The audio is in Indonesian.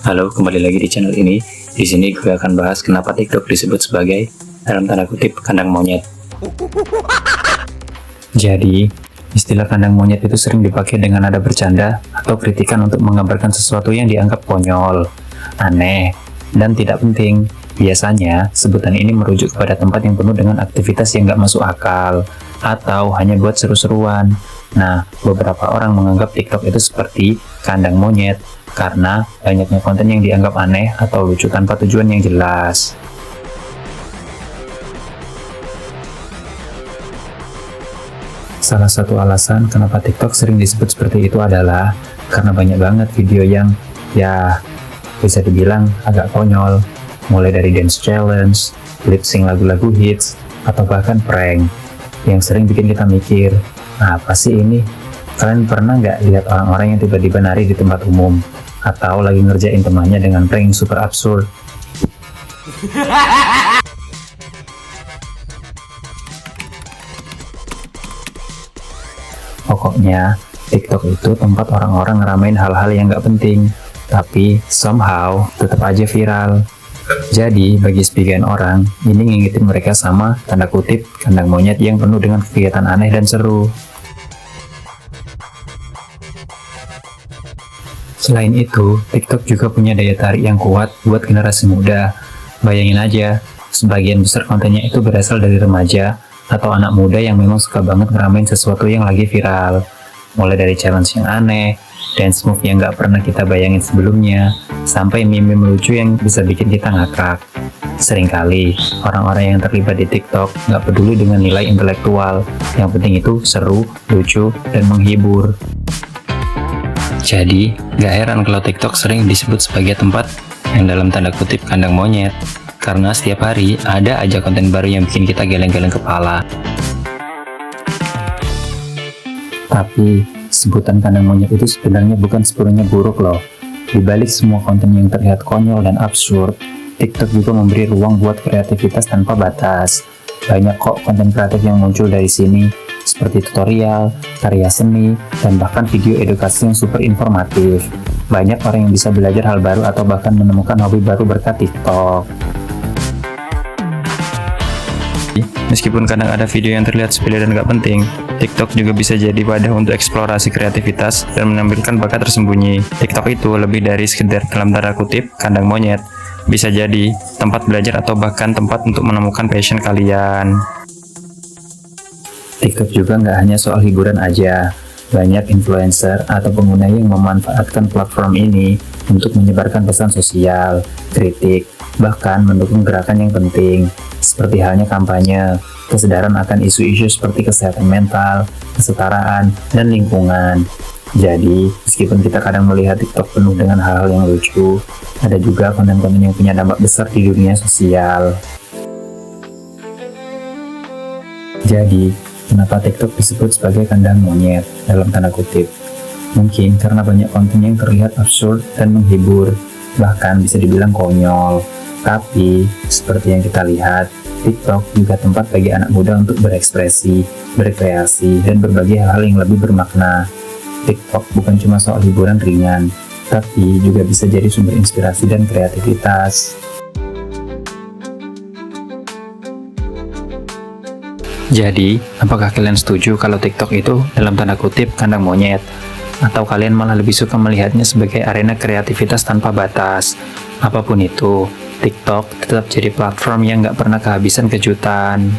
Halo, kembali lagi di channel ini. Di sini gue akan bahas kenapa TikTok disebut sebagai dalam tanda kutip kandang monyet. Jadi, istilah kandang monyet itu sering dipakai dengan nada bercanda atau kritikan untuk menggambarkan sesuatu yang dianggap konyol, aneh, dan tidak penting. Biasanya, sebutan ini merujuk kepada tempat yang penuh dengan aktivitas yang nggak masuk akal, atau hanya buat seru-seruan. Nah, beberapa orang menganggap TikTok itu seperti kandang monyet, karena banyaknya konten yang dianggap aneh atau lucu tanpa tujuan yang jelas. Salah satu alasan kenapa TikTok sering disebut seperti itu adalah karena banyak banget video yang bisa dibilang agak konyol, mulai dari dance challenge, lip sync lagu-lagu hits, atau bahkan prank yang sering bikin kita mikir, apa sih ini? Kalian pernah nggak lihat orang-orang yang tiba-tiba nari di tempat umum? Atau lagi ngerjain temannya dengan prank super absurd? Pokoknya, TikTok itu tempat orang-orang ngeramein hal-hal yang nggak penting, tapi somehow tetap aja viral. Jadi, bagi sebagian orang, ini ngingetin mereka sama, tanda kutip, kandang monyet yang penuh dengan kegiatan aneh dan seru. Selain itu, TikTok juga punya daya tarik yang kuat buat generasi muda. Bayangin aja, sebagian besar kontennya itu berasal dari remaja atau anak muda yang memang suka banget ngeramein sesuatu yang lagi viral. Mulai dari challenge yang aneh, dance move yang nggak pernah kita bayangin sebelumnya, sampai meme-meme lucu yang bisa bikin kita ngakak. Seringkali, orang-orang yang terlibat di TikTok nggak peduli dengan nilai intelektual. Yang penting itu seru, lucu, dan menghibur. Jadi, gak heran kalau TikTok sering disebut sebagai tempat yang dalam tanda kutip kandang monyet, karena setiap hari ada aja konten baru yang bikin kita geleng-geleng kepala. Tapi, sebutan kandang monyet itu sebenarnya bukan sepenuhnya buruk loh. Di balik semua konten yang terlihat konyol dan absurd, TikTok juga memberi ruang buat kreativitas tanpa batas. Banyak kok konten kreatif yang muncul dari sini, seperti tutorial, karya seni, dan bahkan video edukasi yang super informatif. Banyak orang yang bisa belajar hal baru atau bahkan menemukan hobi baru berkat TikTok. Meskipun kadang ada video yang terlihat sepele dan gak penting, TikTok juga bisa jadi wadah untuk eksplorasi kreativitas dan menampilkan bakat tersembunyi. TikTok itu lebih dari sekedar dalam tanda kutip kandang monyet. Bisa jadi tempat belajar atau bahkan tempat untuk menemukan passion kalian. TikTok juga nggak hanya soal hiburan aja. Banyak influencer atau pengguna yang memanfaatkan platform ini untuk menyebarkan pesan sosial, kritik, bahkan mendukung gerakan yang penting, seperti halnya kampanye, kesadaran akan isu-isu seperti kesehatan mental, kesetaraan, dan lingkungan. Jadi, meskipun kita kadang melihat TikTok penuh dengan hal-hal yang lucu, ada juga konten-konten yang punya dampak besar di dunia sosial. Jadi, kenapa TikTok disebut sebagai kandang monyet dalam tanda kutip? Mungkin karena banyak konten yang terlihat absurd dan menghibur, bahkan bisa dibilang konyol. Tapi, seperti yang kita lihat, TikTok juga tempat bagi anak muda untuk berekspresi, berkreasi, dan berbagi hal-hal yang lebih bermakna. TikTok bukan cuma soal hiburan ringan, tapi juga bisa jadi sumber inspirasi dan kreativitas. Jadi, apakah kalian setuju kalau TikTok itu dalam tanda kutip kandang monyet? Atau kalian malah lebih suka melihatnya sebagai arena kreativitas tanpa batas? Apapun itu, TikTok tetap jadi platform yang nggak pernah kehabisan kejutan.